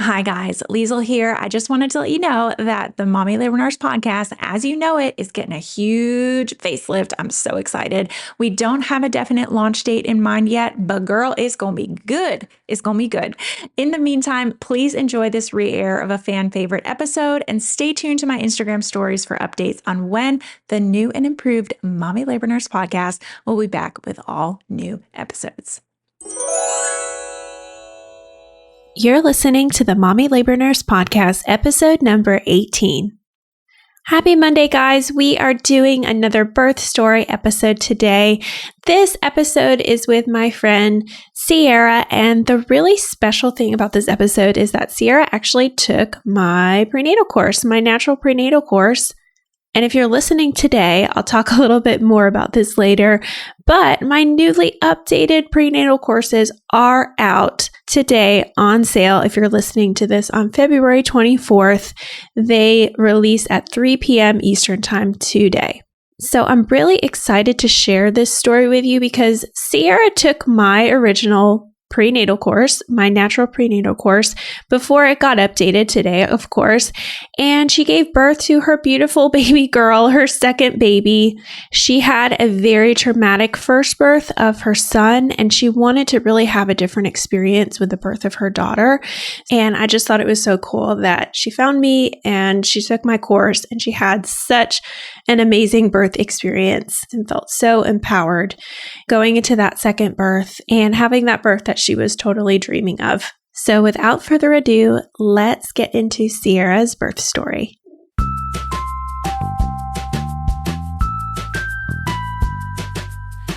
Hi guys, Liesel here. I just wanted to let you know that the Mommy Labor Nurse podcast, as you know it, is getting a huge facelift. I'm so excited. We don't have a definite launch date in mind yet, but girl, it's going to be good. It's going to be good. In the meantime, please enjoy this re-air of a fan favorite episode and stay tuned to my Instagram stories for updates on when the new and improved Mommy Labor Nurse podcast will be back with all new episodes. You're listening to the Mommy Labor Nurse Podcast, episode number 18. Happy Monday, guys. We are doing another birth story episode today. This episode is with my friend Cierra, and the really special thing about this episode is that Cierra actually took my prenatal course, my natural prenatal course. And if you're listening today, I'll talk a little bit more about this later, but my newly updated prenatal courses are out today on sale. If you're listening to this on February 24th, they release at 3 p.m. Eastern Time today. So I'm really excited to share this story with you because Cierra took my original prenatal course, my natural prenatal course, before it got updated today, of course. And she gave birth to her beautiful baby girl, her second baby. She had a very traumatic first birth of her son, and she wanted to really have a different experience with the birth of her daughter. And I just thought it was so cool that she found me and she took my course, and she had such an amazing birth experience and felt so empowered going into that second birth and having that birth that she was totally dreaming of. So without further ado, let's get into Cierra's birth story.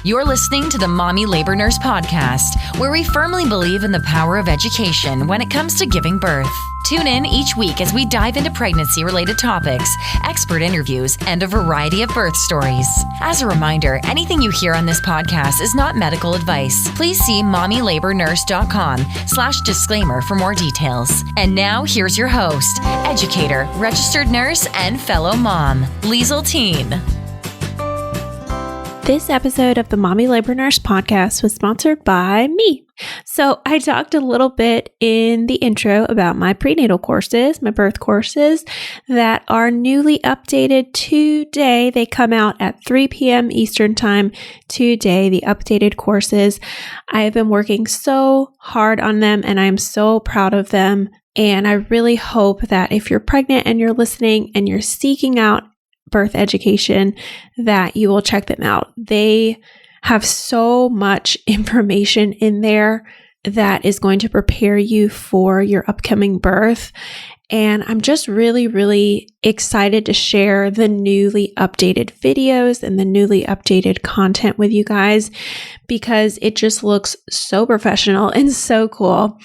You're listening to the Mommy Labor Nurse Podcast, where we firmly believe in the power of education when it comes to giving birth. Tune in each week as we dive into pregnancy-related topics, expert interviews, and a variety of birth stories. As a reminder, anything you hear on this podcast is not medical advice. Please see mommylabornurse.com/disclaimer for more details. And now, here's your host, educator, registered nurse, and fellow mom, Liesel Teen. This episode of the Mommy Labor Nurse Podcast was sponsored by me. So I talked a little bit in the intro about my prenatal courses, my birth courses that are newly updated today. They come out at 3 p.m. Eastern Time today, the updated courses. I have been working so hard on them and I'm so proud of them. And I really hope that if you're pregnant and you're listening and you're seeking out birth education, that you will check them out. They have so much information in there that is going to prepare you for your upcoming birth. And I'm just really, really excited to share the newly updated videos and the newly updated content with you guys because it just looks so professional and so cool.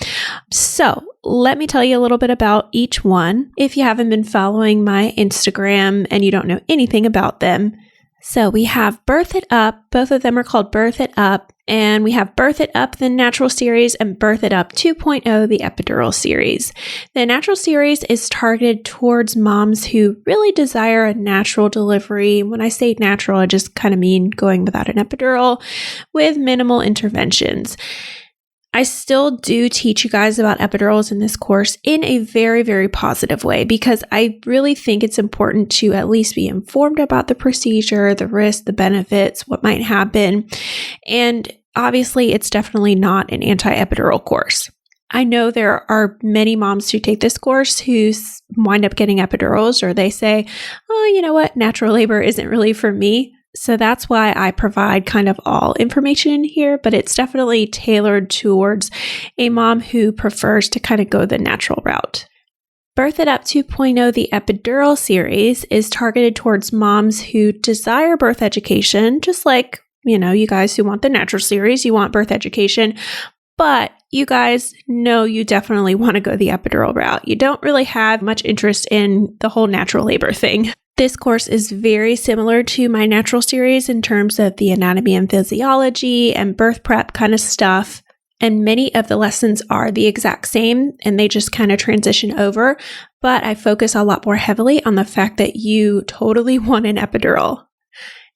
So let me tell you a little bit about each one if you haven't been following my Instagram and you don't know anything about them. So we have Birth It Up. Both of them are called Birth It Up. And we have Birth It Up, the natural series, and Birth It Up 2.0, the epidural series. The natural series is targeted towards moms who really desire a natural delivery. When I say natural, I just kind of mean going without an epidural with minimal interventions. I still do teach you guys about epidurals in this course in a very, very positive way because I really think it's important to at least be informed about the procedure, the risks, the benefits, what might happen. And obviously, it's definitely not an anti-epidural course. I know there are many moms who take this course who wind up getting epidurals or they say, oh, you know what, natural labor isn't really for me. So that's why I provide kind of all information in here, but it's definitely tailored towards a mom who prefers to kind of go the natural route. Birth It Up 2.0, the epidural series, is targeted towards moms who desire birth education, just like, you guys who want the natural series, you want birth education, but you guys know you definitely want to go the epidural route. You don't really have much interest in the whole natural labor thing. This course is very similar to my natural series in terms of the anatomy and physiology and birth prep kind of stuff. And many of the lessons are the exact same and they just kind of transition over. But I focus a lot more heavily on the fact that you totally want an epidural.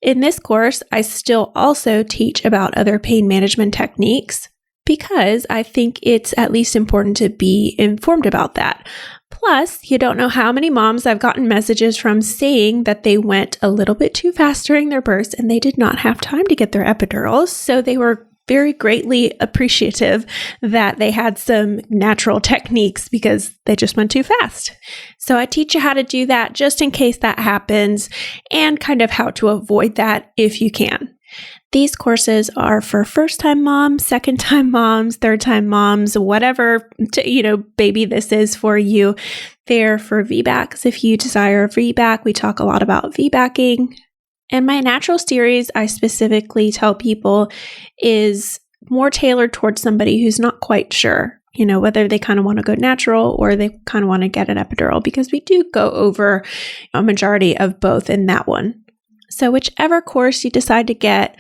In this course, I still also teach about other pain management techniques. because I think it's at least important to be informed about that. Plus, you don't know how many moms I've gotten messages from saying that they went a little bit too fast during their births and they did not have time to get their epidurals. So they were very greatly appreciative that they had some natural techniques because they just went too fast. So I teach you how to do that just in case that happens and kind of how to avoid that if you can. These courses are for first-time moms, second-time moms, third-time moms, whatever, baby this is for you. They're for VBACs. If you desire a VBAC, we talk a lot about VBACing. And my natural series, I specifically tell people, is more tailored towards somebody who's not quite sure, whether they kind of want to go natural or they kind of want to get an epidural, because we do go over a majority of both in that one. So whichever course you decide to get,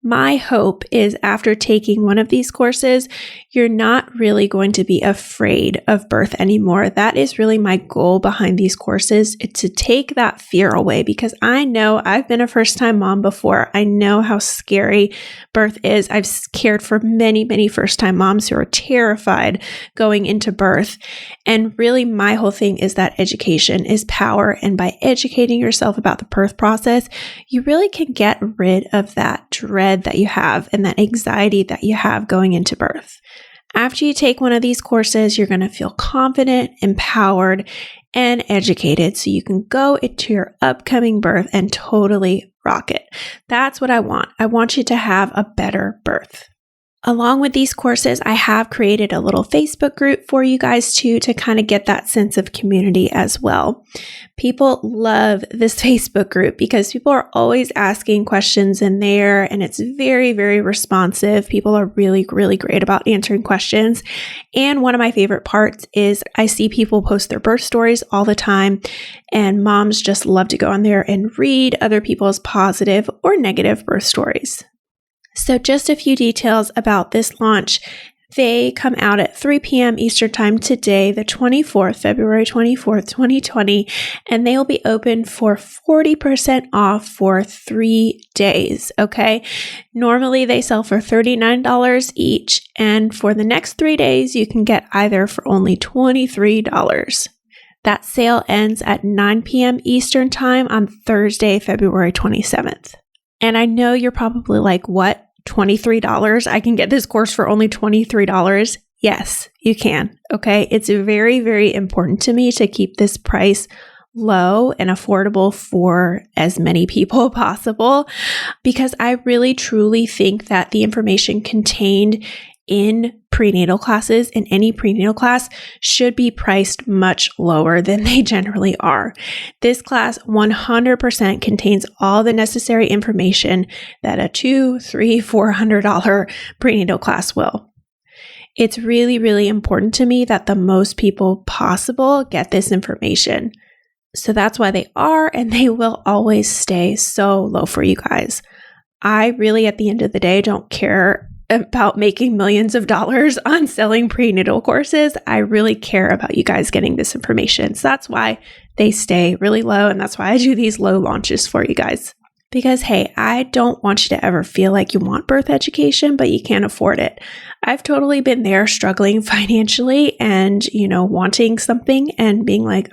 my hope is after taking one of these courses, you're not really going to be afraid of birth anymore. That is really my goal behind these courses. It's to take that fear away, because I know I've been a first-time mom before. I know how scary birth is. I've cared for many, many first-time moms who are terrified going into birth. And really my whole thing is that education is power. And by educating yourself about the birth process, you really can get rid of that dread that you have and that anxiety that you have going into birth. After you take one of these courses, you're going to feel confident, empowered, and educated so you can go into your upcoming birth and totally rock it. That's what I want. I want you to have a better birth. Along with these courses, I have created a little Facebook group for you guys too, to kind of get that sense of community as well. People love this Facebook group because people are always asking questions in there, and it's very, very responsive. People are really, really great about answering questions. And one of my favorite parts is I see people post their birth stories all the time, and moms just love to go on there and read other people's positive or negative birth stories. So just a few details about this launch. They come out at 3 p.m. Eastern Time today, the 24th, February 24th, 2020, and they will be open for 40% off for 3 days, okay? Normally they sell for $39 each, and for the next 3 days, you can get either for only $23. That sale ends at 9 p.m. Eastern Time on Thursday, February 27th. And I know you're probably like, what? $23? I can get this course for only $23? Yes, you can. Okay. It's very, very important to me to keep this price low and affordable for as many people possible, because I really truly think that the information contained in prenatal classes, in any prenatal class, should be priced much lower than they generally are. This class 100% contains all the necessary information that a $200, $300, $400 prenatal class will. It's really, really important to me that the most people possible get this information. So that's why they are, and they will always stay so low for you guys. I really, at the end of the day, don't care about making millions of dollars on selling prenatal courses. I really care about you guys getting this information. So that's why they stay really low. And that's why I do these low launches for you guys. Because, hey, I don't want you to ever feel like you want birth education, but you can't afford it. I've totally been there struggling financially and, wanting something and being like,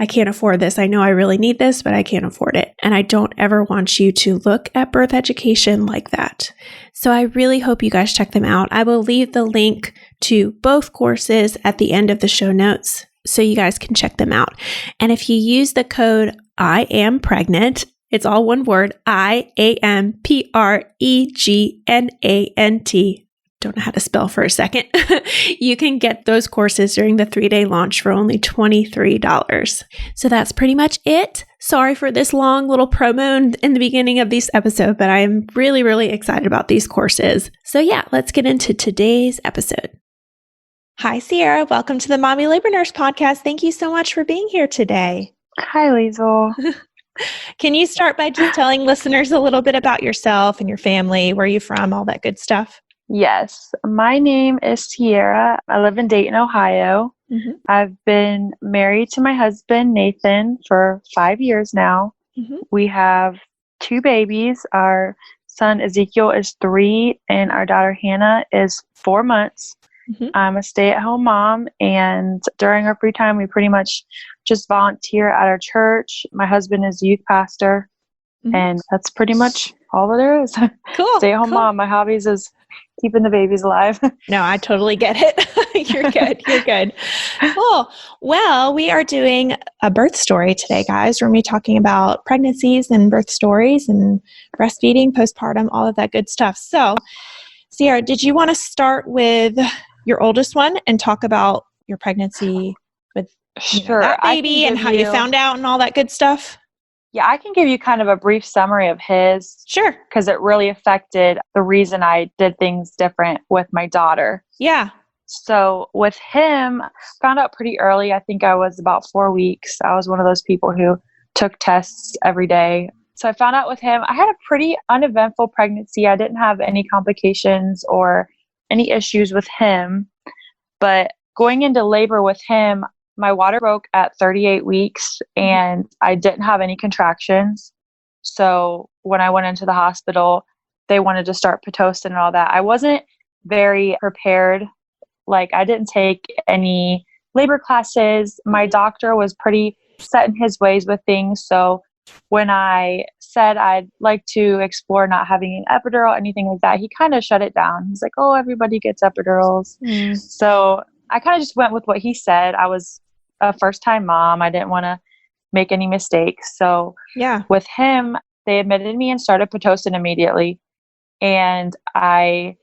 I can't afford this. I know I really need this, but I can't afford it. And I don't ever want you to look at birth education like that. So I really hope you guys check them out. I will leave the link to both courses at the end of the show notes so you guys can check them out. And if you use the code I am pregnant, it's all one word, IAMPREGNANT. Don't know how to spell for a second. You can get those courses during the 3-day launch for only $23. So that's pretty much it. Sorry for this long little promo in the beginning of this episode, but I am really, really excited about these courses. So yeah, let's get into today's episode. Hi, Cierra. Welcome to the Mommy Labor Nurse podcast. Thank you so much for being here today. Hi, Liesel. Can you start by just telling listeners a little bit about yourself and your family, where you're from, all that good stuff? Yes, my name is Cierra. I live in Dayton, Ohio. Mm-hmm. I've been married to my husband, Nathan, for 5 years now. Mm-hmm. We have 2 babies. Our son Ezekiel is 3 and our daughter Hannah is 4 months. I'm a stay-at-home mom, and during our free time, we pretty much just volunteer at our church. My husband is a youth pastor, and that's pretty much all that there is. Cool. Stay-at-home mom. My hobbies is keeping the babies alive. No, I totally get it. You're good. You're good. Cool. Well, we are doing a birth story today, guys. We're going to be talking about pregnancies and birth stories and breastfeeding, postpartum, all of that good stuff. So, Cierra, did you want to start with your oldest one and talk about your pregnancy with that baby and how you found out and all that good stuff? Yeah, I can give you kind of a brief summary of his. Sure. Because it really affected the reason I did things different with my daughter. Yeah. So with him, found out pretty early. I think I was about 4 weeks. I was one of those people who took tests every day. So I found out with him, I had a pretty uneventful pregnancy. I didn't have any complications or any issues with him. But going into labor with him, my water broke at 38 weeks and I didn't have any contractions. So when I went into the hospital, they wanted to start Pitocin and all that. I wasn't very prepared. Like, I didn't take any labor classes. My doctor was pretty set in his ways with things. So when I said I'd like to explore not having an epidural, anything like that, he kind of shut it down. He's like, oh, everybody gets epidurals. So I kind of just went with what he said. I was a first-time mom. I didn't want to make any mistakes. So with him, they admitted me and started Pitocin immediately. And I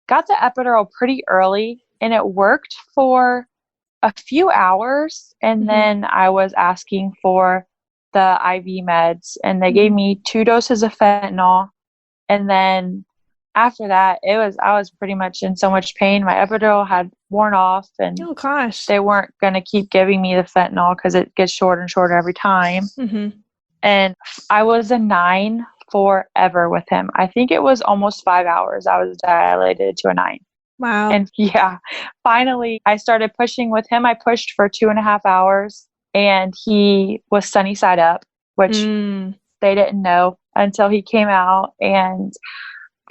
got the epidural pretty early, and it worked for a few hours. And then I was asking for the IV meds, and they gave me 2 doses of fentanyl. And then after that, I was pretty much in so much pain. My epidural had worn off, and they weren't going to keep giving me the fentanyl because it gets shorter and shorter every time. And I was a 9 forever with him. I think it was almost 5 hours. I was dilated to a 9. Wow. And finally I started pushing with him. I pushed for 2.5 hours, and he was sunny side up, which they didn't know until he came out. And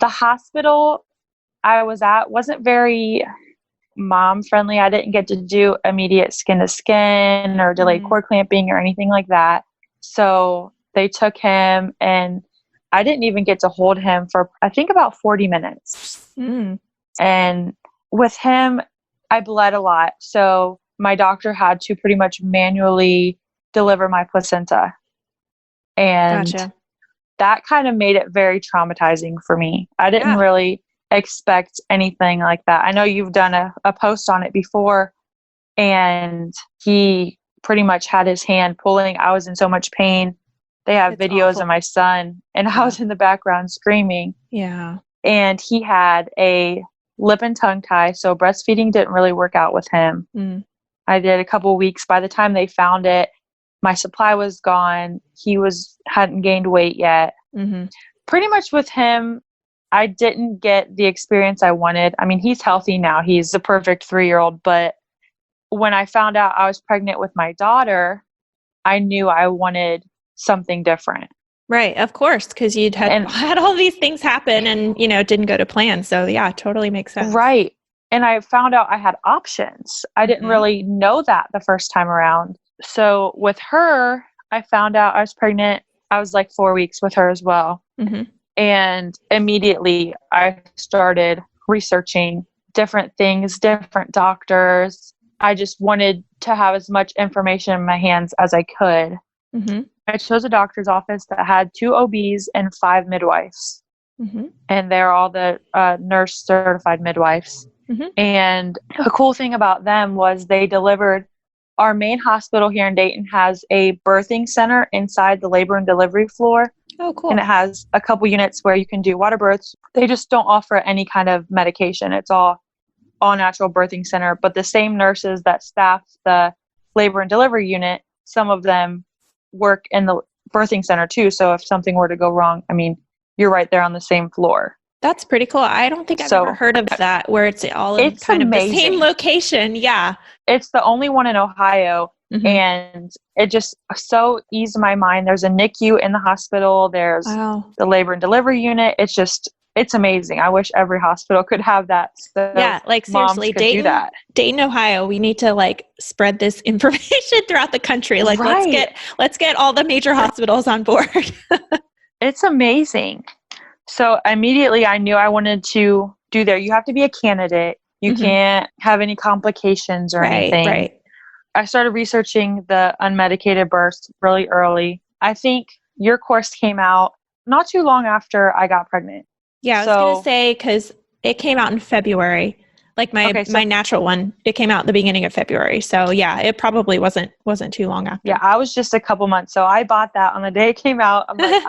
the hospital I was at wasn't very mom friendly. I didn't get to do immediate skin to skin or delayed cord clamping or anything like that. So they took him, and I didn't even get to hold him for, I think, about 40 minutes. And with him, I bled a lot. So my doctor had to pretty much manually deliver my placenta. And that kind of made it very traumatizing for me. I didn't really expect anything like that. I know you've done a post on it before, and he pretty much had his hand pulling. I was in so much pain. They have videos of my son, and I was in the background screaming. And he had a lip and tongue tie, so breastfeeding didn't really work out with him. I did a couple weeks. By the time they found it, my supply was gone. He hadn't gained weight yet. Pretty much with him, I didn't get the experience I wanted. I mean, he's healthy now. He's the perfect 3-year-old. But when I found out I was pregnant with my daughter, I knew I wanted something different. Right. Of course. Because you'd had all these things happen and, it didn't go to plan. So totally makes sense. Right. And I found out I had options. I didn't really know that the first time around. So with her, I found out I was pregnant. I was like 4 weeks with her as well. And immediately I started researching different things, different doctors. I just wanted to have as much information in my hands as I could. I chose a doctor's office that had 2 OBs and 5 midwives. And they're all the nurse certified midwives. And the cool thing about them was they delivered. Our main hospital here in Dayton has a birthing center inside the labor and delivery floor. Oh, cool. And it has a couple units where you can do water births. They just don't offer any kind of medication. It's all natural birthing center. But the same nurses that staff the labor and delivery unit, some of them work in the birthing center too. So if something were to go wrong, I mean, you're right there on the same floor. That's pretty cool. I don't think I've ever heard of that, where it's all in kind of the same location. It's the only one in Ohio. Mm-hmm. And it just so eased my mind. There's a NICU in the hospital. There's Wow. the labor and delivery unit. It's amazing. I wish every hospital could have that. So Yeah, like moms seriously, could do that. Dayton, Ohio, we need to like spread this information throughout the country. Like Right. let's get all the major hospitals on board. It's amazing. So immediately I knew I wanted to do there. You have to be a candidate. You Mhm. can't have any complications or anything. Right. I started researching the unmedicated births really early. I think your course came out not too long after I got pregnant. Yeah, I was going to say, because it came out in February, like my natural one, it came out at the beginning of February. So yeah, it probably wasn't too long after. Yeah, I was just a couple months. So I bought that on the day it came out. I'm like,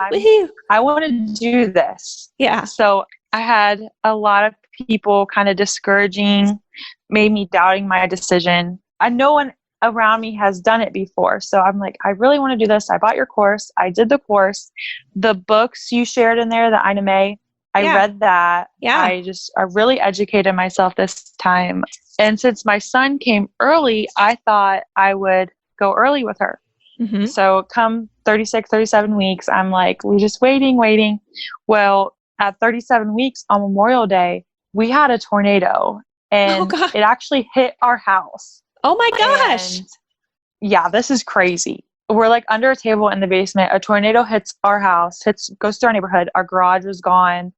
I want to do this. Yeah. So I had a lot of people kind of discouraging, made me doubting my decision. No one around me has done it before. So I'm like, I really want to do this. I bought your course. I did the course. The books you shared in there, the Ina May, I read that. Yeah. I really educated myself this time. And since my son came early, I thought I would go early with her. Mm-hmm. So come 36, 37 weeks, I'm like, we're just waiting. Well, at 37 weeks on Memorial Day, we had a tornado and it actually hit our house. Oh my gosh. And yeah, this is crazy. We're like under a table in the basement. A tornado hits our house, goes through our neighborhood. Our garage was gone.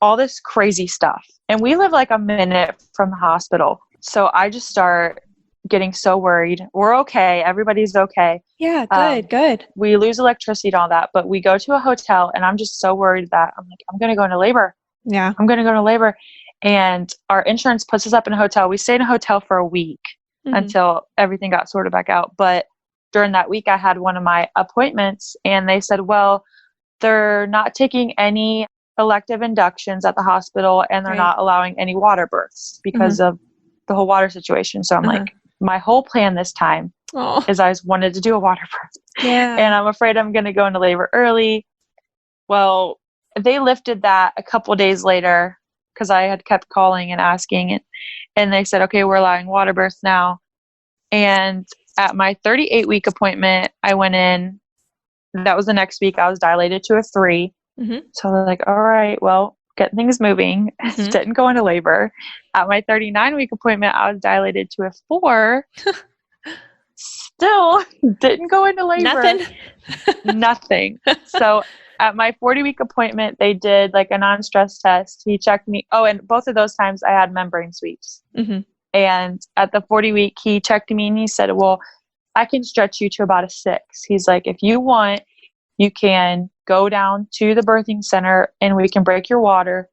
All this crazy stuff. And we live like a minute from the hospital. So I just start getting so worried. We're okay. Everybody's okay. Yeah, good. We lose electricity and all that, but we go to a hotel and I'm just so worried that I'm like, I'm going to go into labor. Yeah. I'm going to go into labor. And our insurance puts us up in a hotel. We stayed in a hotel for a week until everything got sorted back out. But during that week, I had one of my appointments and they said, well, they're not taking any elective inductions at the hospital and they're not allowing any water births because of the whole water situation. So I'm like, my whole plan this time is I just wanted to do a water birth. Yeah. And I'm afraid I'm going to go into labor early. Well, they lifted that a couple days later because I had kept calling and asking and they said, okay, we're allowing water births now. And at my 38-week appointment, I went in. That was the next week. I was dilated to a 3. So they're like, all right, well, get things moving. Didn't go into labor. At my 39-week appointment, I was dilated to a 4. Still didn't go into labor. Nothing. So at my 40-week appointment, they did like a non-stress test. He checked me. Oh, and both of those times I had membrane sweeps. And at the 40-week, he checked me and he said, well, I can stretch you to about a 6. He's like, if you want, you can go down to the birthing center and we can break your water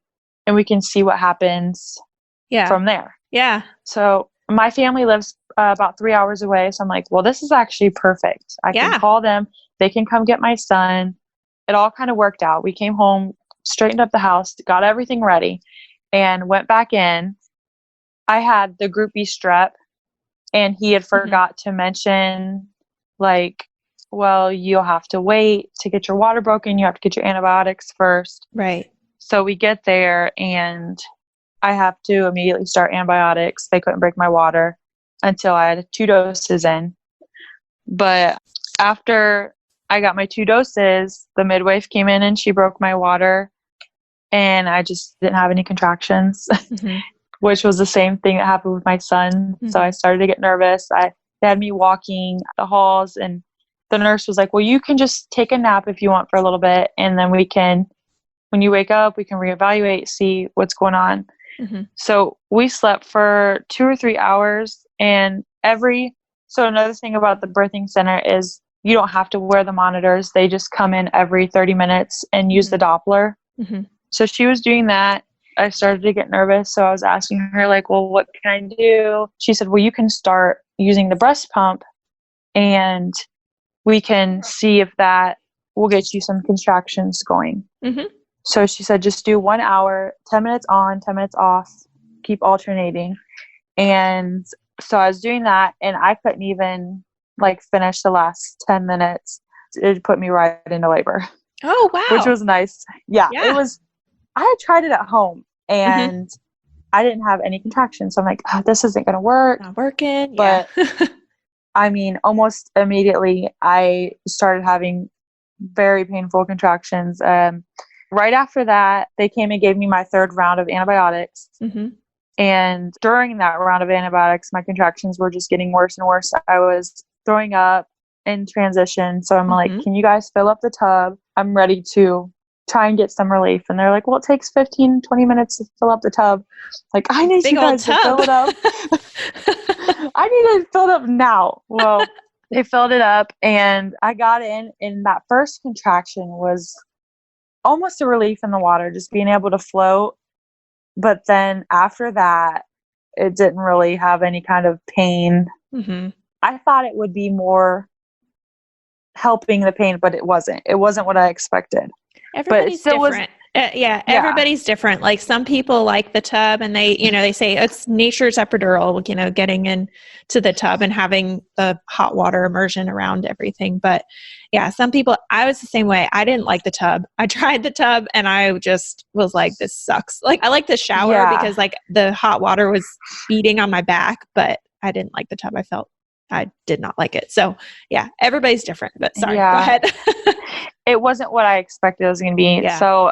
and we can see what happens from there. Yeah. So my family lives about 3 hours away. So I'm like, well, this is actually perfect. I can call them. They can come get my son. It all kind of worked out. We came home, straightened up the house, got everything ready and went back in. I had the Group B strep and he had forgot to mention like, well, you'll have to wait to get your water broken. You have to get your antibiotics first. Right. So we get there and I have to immediately start antibiotics. They couldn't break my water until I had 2 doses in. But after I got my 2 doses, the midwife came in and she broke my water and I just didn't have any contractions, which was the same thing that happened with my son. So I started to get nervous. They had me walking the halls and the nurse was like, well, you can just take a nap if you want for a little bit. And then when you wake up, we can reevaluate, see what's going on. So we slept for 2 or 3 hours and so another thing about the birthing center is you don't have to wear the monitors. They just come in every 30 minutes and use the Doppler. So she was doing that. I started to get nervous. So I was asking her like, well, what can I do? She said, well, you can start using the breast pump and we can see if that will get you some contractions going. So she said, just do 1 hour, 10 minutes on, 10 minutes off, keep alternating. And so I was doing that and I couldn't even like finish the last 10 minutes. It put me right into labor. Oh, wow. Which was nice. Yeah. It was, I had tried it at home and I didn't have any contractions. So I'm like, oh, this isn't going to work. Not working. But I mean, almost immediately, I started having very painful contractions. Right after that, they came and gave me my third round of antibiotics. Mm-hmm. And during that round of antibiotics, my contractions were just getting worse and worse. I was throwing up in transition. So I'm like, can you guys fill up the tub? I'm ready to try and get some relief. And they're like, well, it takes 15, 20 minutes to fill up the tub. Like, I need you guys to fill it up. I need to fill it up now. Well, they filled it up and I got in, and that first contraction was almost a relief in the water, just being able to float. But then after that, it didn't really have any kind of pain. Mm-hmm. I thought it would be more helping the pain, but it wasn't. It wasn't what I expected. Everybody's different. Everybody's different. Like some people like the tub and they say it's nature's epidural, getting into the tub and having the hot water immersion around everything. But yeah, some people, I was the same way. I didn't like the tub. I tried the tub and I just was like, this sucks. Like I like the shower because like the hot water was beating on my back, but I didn't like the tub. I did not like it. So yeah, everybody's different, but sorry, go ahead. It wasn't what I expected it was going to be. Yeah. So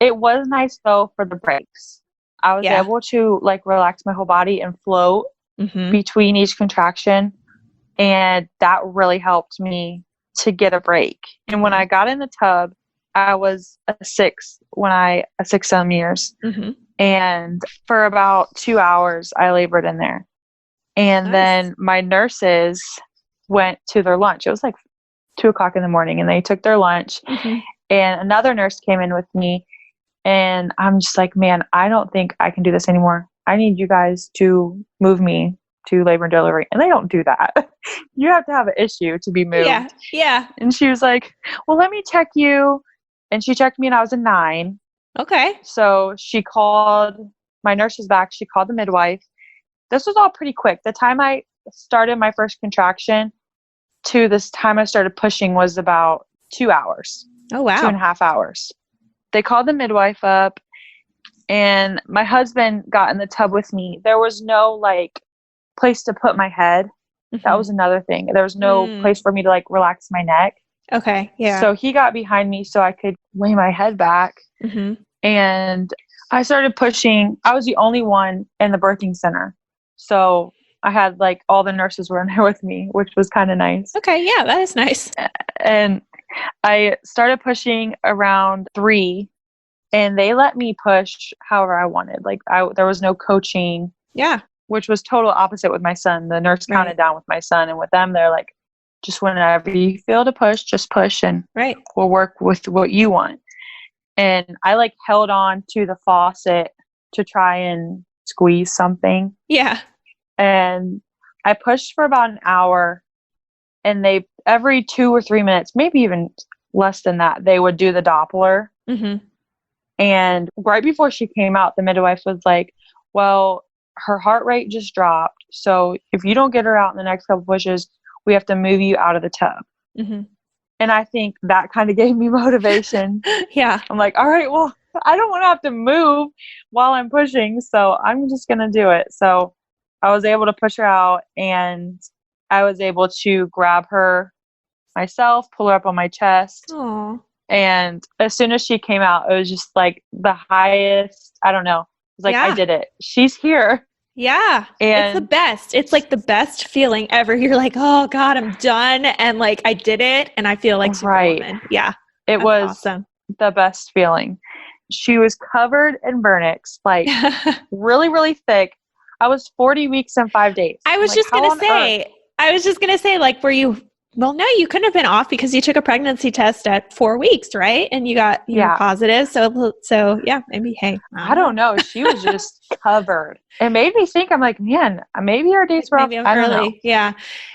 it was nice though for the breaks. I was able to like relax my whole body and float between each contraction. And that really helped me to get a break. And when I got in the tub, I was a 6 centimeters. Mm-hmm. And for about 2 hours, I labored in there. And then my nurses went to their lunch. It was like 2:00 in the morning, and they took their lunch. Mm-hmm. And another nurse came in with me, and I'm just like, man, I don't think I can do this anymore. I need you guys to move me to labor and delivery. And they don't do that. You have to have an issue to be moved. Yeah. Yeah. And she was like, well, let me check you. And she checked me and I was a 9. Okay. So she called, my nurse was back. She called the midwife. This was all pretty quick. The time I started my first contraction to this time I started pushing was about 2 hours. Oh, wow. 2.5 hours. They called the midwife up, and my husband got in the tub with me. There was no like place to put my head. Mm-hmm. That was another thing. There was no place for me to like relax my neck. Okay. Yeah. So he got behind me so I could lay my head back. Mm-hmm. And I started pushing. I was the only one in the birthing center. So I had like all the nurses were in there with me, which was kind of nice. Okay. Yeah, that is nice. And I started pushing around 3, and they let me push however I wanted. Like there was no coaching. Yeah. Which was total opposite with my son. The nurse counted down with my son, and with them, they're like, just whenever you feel to push, just push, and we'll work with what you want. And I like held on to the faucet to try and squeeze something. Yeah. And I pushed for about an hour, and they, every 2 or 3 minutes, maybe even less than that, they would do the Doppler. Mm-hmm. And right before she came out, the midwife was like, well, her heart rate just dropped. So if you don't get her out in the next couple pushes, we have to move you out of the tub. Mm-hmm. And I think that kind of gave me motivation. Yeah. I'm like, all right, well, I don't want to have to move while I'm pushing, so I'm just going to do it. So I was able to push her out, and I was able to grab her myself, pull her up on my chest. Aww. And as soon as she came out, it was just like the highest, I don't know. It was like, I did it. She's here. Yeah. And it's the best. It's like the best feeling ever. You're like, oh God, I'm done. And like, I did it. And I feel like Superwoman. Yeah. It was awesome. The best feeling. She was covered in vernix, like really, really thick. I was 40 weeks and 5 days. I was just going to say, like, were you, well, no, you couldn't have been off because you took a pregnancy test at 4 weeks, right? And you got positive. So yeah, maybe, hey. I don't know. She was just covered. It made me think, I'm like, man, maybe our dates were off. I don't know. Yeah.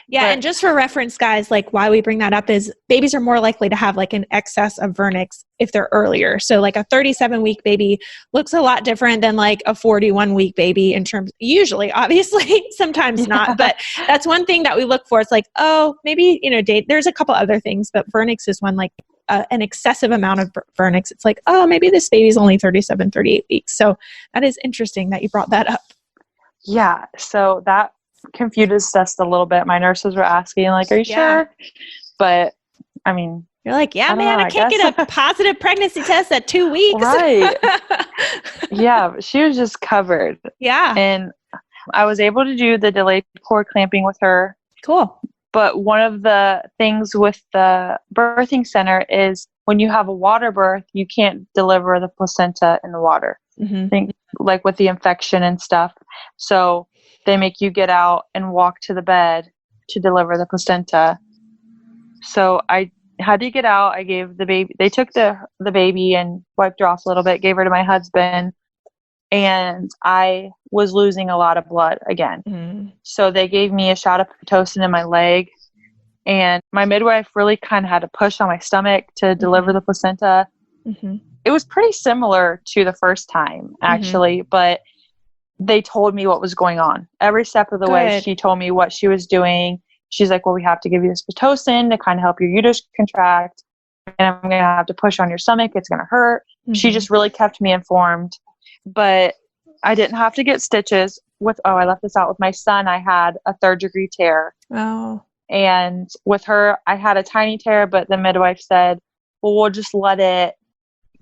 Yeah. But, and just for reference, guys, like why we bring that up is babies are more likely to have like an excess of vernix if they're earlier. So like a 37-week baby looks a lot different than like a 41-week baby in terms, usually, obviously, sometimes not, but that's one thing that we look for. It's like, oh, maybe, there's a couple other things, but vernix is one, like an excessive amount of vernix. It's like, oh, maybe this baby's only 37, 38 weeks. So that is interesting that you brought that up. Yeah. So that confused us a little bit. My nurses were asking, like, are you sure? But I mean, you're like, yeah, I don't man, know, I can't get a positive pregnancy test at 2 weeks. Right. Yeah, but she was just covered. Yeah. And I was able to do the delayed cord clamping with her. Cool. But one of the things with the birthing center is when you have a water birth, you can't deliver the placenta in the water. Mm-hmm. I think like with the infection and stuff. So they make you get out and walk to the bed to deliver the placenta. So I had to get out. I gave the baby, they took the baby and wiped her off a little bit, gave her to my husband. And I was losing a lot of blood again. Mm. So they gave me a shot of Pitocin in my leg. And my midwife really kind of had to push on my stomach to deliver the placenta. Mm-hmm. It was pretty similar to the first time, actually, but they told me what was going on. Every step of the way, she told me what she was doing. She's like, well, we have to give you this Pitocin to kind of help your uterus contract. And I'm going to have to push on your stomach. It's going to hurt. She just really kept me informed. But I didn't have to get stitches I left this out with my son. I had a 3rd-degree tear. Oh. And with her, I had a tiny tear, but the midwife said, well, we'll just let it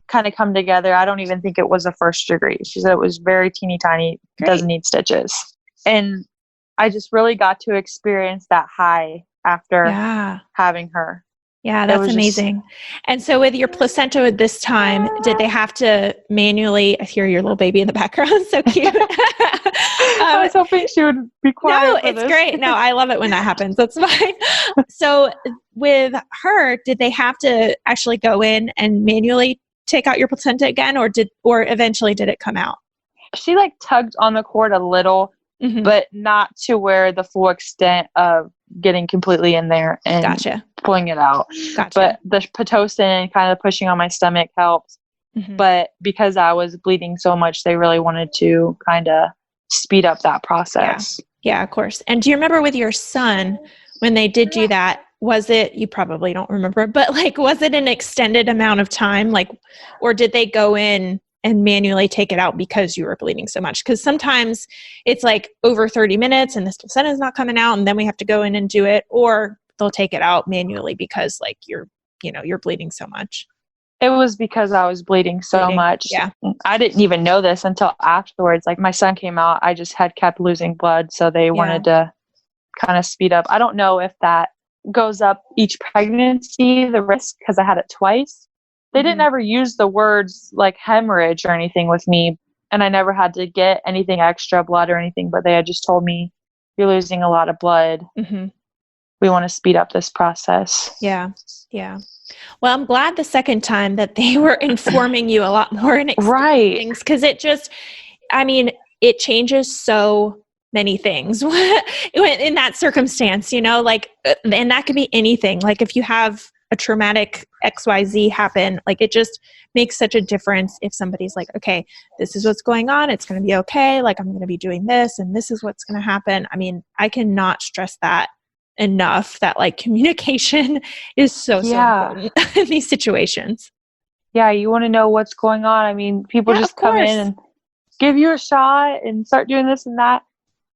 kind of come together. I don't even think it was a 1st degree. She said it was very teeny tiny, doesn't need stitches. And I just really got to experience that high after having her. Yeah, that's amazing. And so with your placenta at this time, did they have to manually, I hear your little baby in the background, so cute. I was hoping she would be quiet. No, it's great. No, I love it when that happens. That's fine. So with her, did they have to actually go in and manually take out your placenta again, or eventually did it come out? She like tugged on the cord a little, but not to where the full extent of getting completely in there and pulling it out. But the Pitocin kind of pushing on my stomach helped. But because I was bleeding so much, they really wanted to kind of speed up that process. Yeah, of course. And do you remember with your son, when they did do that, was it, you probably don't remember, but like, was it an extended amount of time? Like, or did they go in and manually take it out because you were bleeding so much? Because sometimes it's like over 30 minutes and this placenta is not coming out and then we have to go in and do it, or they'll take it out manually because like you're bleeding so much. It was because I was bleeding so much. Yeah. I didn't even know this until afterwards. Like my son came out, I just had kept losing blood. So they wanted to kind of speed up. I don't know if that goes up each pregnancy, the risk, because I had it twice. They didn't ever use the words like hemorrhage or anything with me. And I never had to get anything extra blood or anything, but they had just told me, you're losing a lot of blood. We want to speed up this process. Yeah. Yeah. Well, I'm glad the second time that they were informing you a lot more and explaining things, because it just, I mean, it changes so many things in that circumstance, like, and that could be anything. Like if you have a traumatic XYZ happen, like it just makes such a difference if somebody's like, okay, this is what's going on. It's going to be okay. Like I'm going to be doing this and this is what's going to happen. I mean, I cannot stress that enough, that like communication is so important in these situations. Yeah. You want to know what's going on. I mean, people just come in and give you a shot and start doing this and that.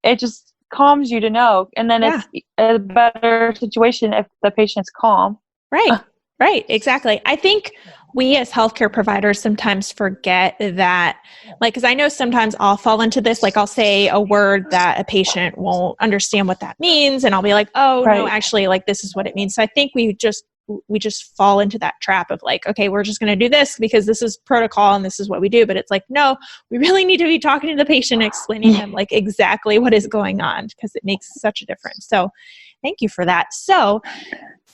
It just calms you to know. And then it's a better situation if the patient's calm. Right. Exactly. I think we as healthcare providers sometimes forget that, like, because I know sometimes I'll fall into this, like I'll say a word that a patient won't understand what that means. And I'll be like, oh, no, actually, like, this is what it means. So I think we just fall into that trap of like, okay, we're just going to do this because this is protocol and this is what we do. But it's like, no, we really need to be talking to the patient, explaining them like exactly what is going on, because it makes such a difference. So thank you for that. So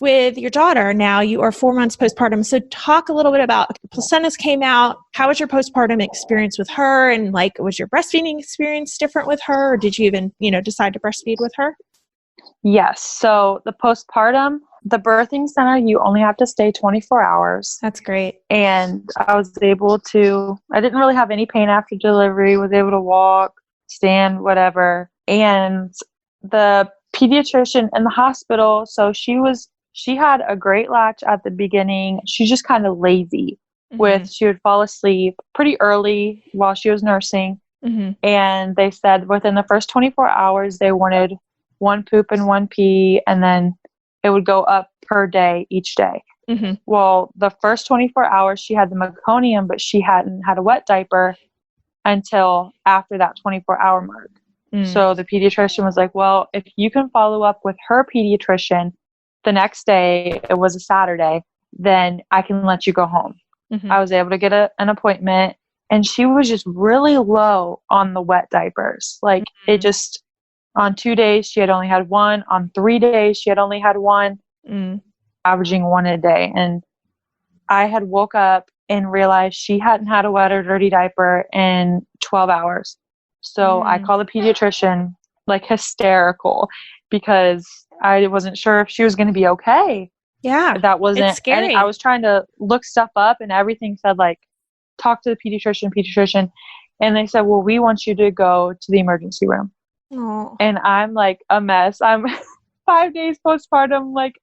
with your daughter now, you are 4 months postpartum. So talk a little bit about placentas came out. How was your postpartum experience with her? And like, was your breastfeeding experience different with her? Or did you even, decide to breastfeed with her? Yes. So the postpartum, the birthing center, you only have to stay 24 hours. That's great. And I was able to, I didn't really have any pain after delivery, was able to walk, stand, whatever. And the pediatrician in the hospital, so she had a great latch at the beginning. She's just kind of lazy she would fall asleep pretty early while she was nursing. Mm-hmm. And they said within the first 24 hours, they wanted 1 poop and 1 pee, and then it would go up per day each day. Mm-hmm. Well, the first 24 hours, she had the meconium, but she hadn't had a wet diaper until after that 24-hour mark. So the pediatrician was like, well, if you can follow up with her pediatrician the next day, it was a Saturday, then I can let you go home. Mm-hmm. I was able to get an appointment, and she was just really low on the wet diapers. Like it just, on 2 days, she had only had 1. On 3 days, she had only had 1, averaging 1 a day. And I had woke up and realized she hadn't had a wet or dirty diaper in 12 hours. So I called the pediatrician, like hysterical, because I wasn't sure if she was going to be okay. Yeah. That wasn't, it's scary. I was trying to look stuff up, and everything said like, talk to the pediatrician. And they said, well, we want you to go to the emergency room. Oh. And I'm like a mess. I'm 5 days postpartum. Like,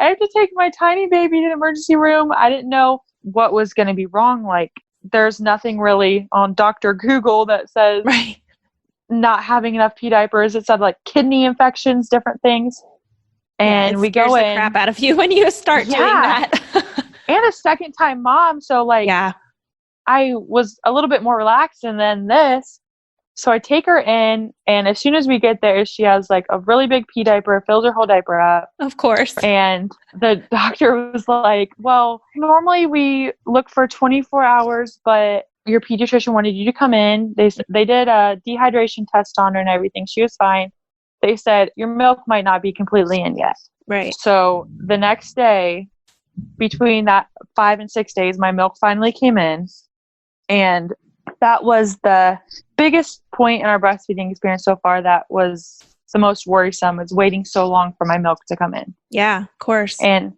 I have to take my tiny baby to the emergency room. I didn't know what was going to be wrong. Like, there's nothing really on Dr. Google that says not having enough pee diapers. It said like kidney infections, different things. And we go in. The crap out of you when you start doing that. And a second time mom. So like, I was a little bit more relaxed. And then this, so I take her in, and as soon as we get there, she has like a really big pee diaper, fills her whole diaper up. Of course. And the doctor was like, well, normally we look for 24 hours, but your pediatrician wanted you to come in. They did a dehydration test on her and everything. She was fine. They said, your milk might not be completely in yet. Right. So the next day, between that 5 and 6 days, my milk finally came in. And that was the biggest point in our breastfeeding experience so far. That was the most worrisome, is waiting so long for my milk to come in. Yeah, of course. And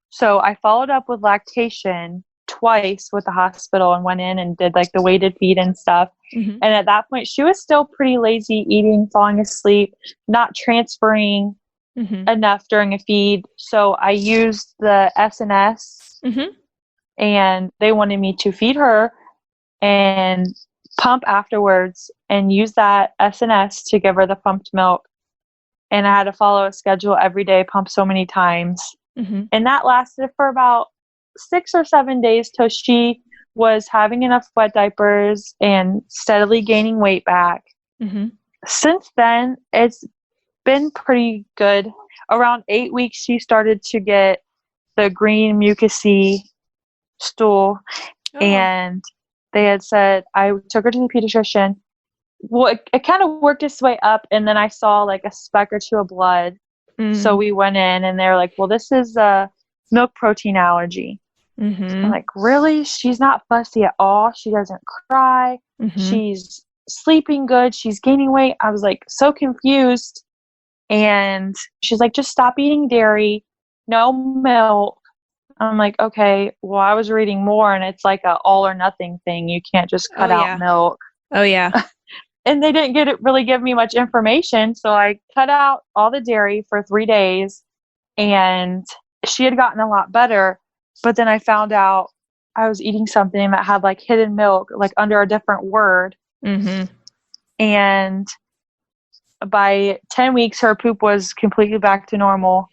so I followed up with lactation twice with the hospital, and went in and did like the weighted feed and stuff. And at that point, she was still pretty lazy, eating, falling asleep, not transferring enough during a feed. So I used the SNS, and they wanted me to feed her and pump afterwards, and use that SNS to give her the pumped milk. And I had to follow a schedule every day, pump so many times. And that lasted for about 6 or 7 days, till she was having enough wet diapers and steadily gaining weight back. Since then, it's been pretty good. Around 8 weeks, she started to get the green mucousy stool. And they had said, I took her to the pediatrician. Well, it kind of worked its way up, and then I saw like a speck or two of blood. So we went in, and they're like, well, this is a milk protein allergy. I'm like, really? She's not fussy at all. She doesn't cry. She's sleeping good. She's gaining weight. I was like so confused. And she's like, just stop eating dairy, no milk. I'm like, okay, well, I was reading more, and it's like a all or nothing thing. You can't just cut out milk. Oh, yeah. And they didn't really give me much information. So I cut out all the dairy for 3 days, and she had gotten a lot better. But then I found out I was eating something that had like hidden milk, like under a different word. And by 10 weeks, her poop was completely back to normal.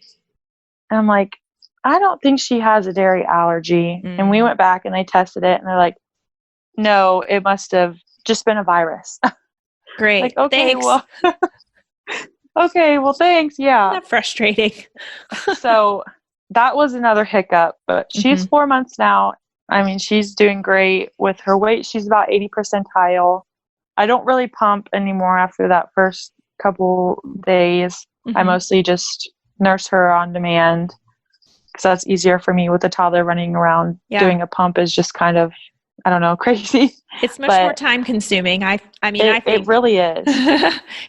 And I'm like, I don't think she has a dairy allergy. And we went back and they tested it, and they're like, no, it must have just been a virus. Great. Like, okay, thanks. well, okay, well, thanks. Yeah. Not frustrating. So that was another hiccup, but she's 4 months now. I mean, she's doing great with her weight. She's about 80 percentile. I don't really pump anymore after that first couple days. I mostly just nurse her on demand, because that's easier for me with a toddler running around. Doing a pump is just kind of, I don't know, crazy. It's much more time consuming. I think it really is.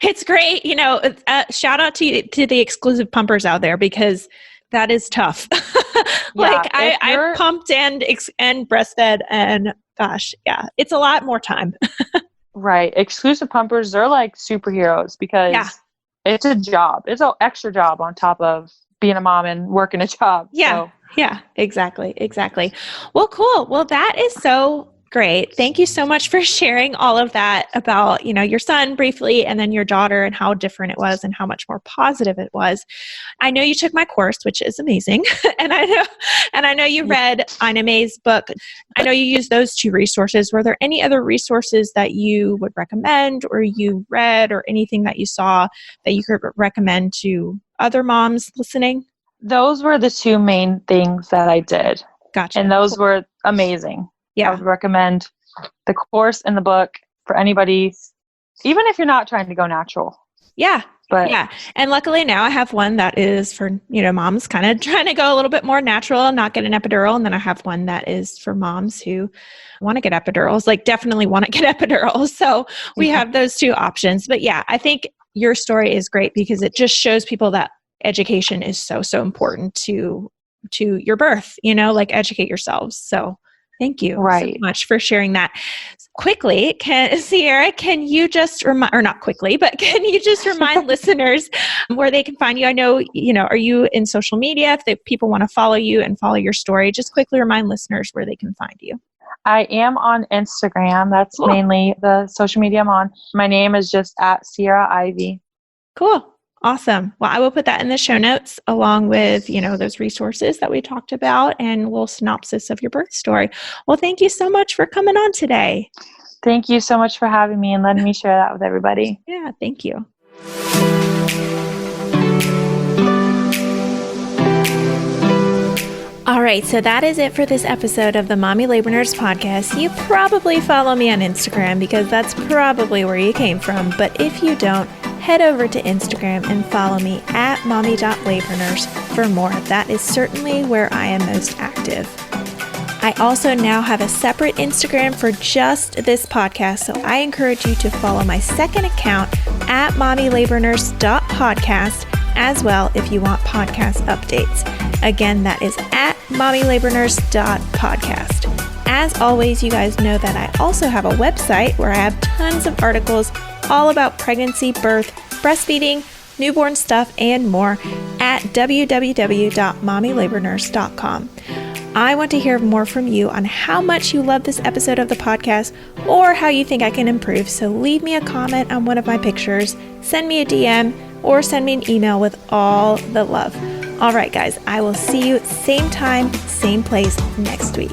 It's great. You know, shout out to the exclusive pumpers out there, because that is tough. Like I pumped and breastfed, and gosh, it's a lot more time. Right. Exclusive pumpers, they're like superheroes, because it's a job. It's an extra job on top of being a mom and working a job. Yeah. So. Yeah, exactly. Well, cool. Well, that is so Great. Thank you so much for sharing all of that about, your son briefly and then your daughter and how different it was and how much more positive it was. I know you took my course, which is amazing. and I know you read Ina May's book. I know you used those two resources. Were there any other resources that you would recommend or you read or anything that you saw that you could recommend to other moms listening? Those were the two main things that I did. Gotcha. And those were amazing. Yeah. I would recommend the course and the book for anybody, even if you're not trying to go natural. Yeah. Yeah. And luckily now I have one that is for, moms kind of trying to go a little bit more natural and not get an epidural. And then I have one that is for moms who want to get epidurals, like definitely want to get epidurals. So we have those two options. But yeah, I think your story is great because it just shows people that education is so, so important to your birth, like educate yourselves. So thank you so much for sharing that. Quickly, Cierra, can you just remind, or not quickly, but can you just remind listeners where they can find you? I know, are you in social media? If people want to follow you and follow your story, just quickly remind listeners where they can find you. I am on Instagram. That's mainly the social media I'm on. My name is just at Cierra Ivy. Cool. Awesome. Well, I will put that in the show notes along with, those resources that we talked about and a little synopsis of your birth story. Well, thank you so much for coming on today. Thank you so much for having me and letting me share that with everybody. Yeah, thank you. All right, so that is it for this episode of the Mommy Labor Nurse podcast. You probably follow me on Instagram because that's probably where you came from. But if you don't, head over to Instagram and follow me at mommy.labornurse for more. That is certainly where I am most active. I also now have a separate Instagram for just this podcast, so I encourage you to follow my second account at mommylabornurse.podcast as well if you want podcast updates. Again, that is at mommylabornurse.podcast. As always, you guys know that I also have a website where I have tons of articles all about pregnancy, birth, breastfeeding, newborn stuff, and more at www.mommylabornurse.com. I want to hear more from you on how much you love this episode of the podcast or how you think I can improve. So leave me a comment on one of my pictures, send me a DM, or send me an email with all the love. All right, guys, I will see you same time, same place next week.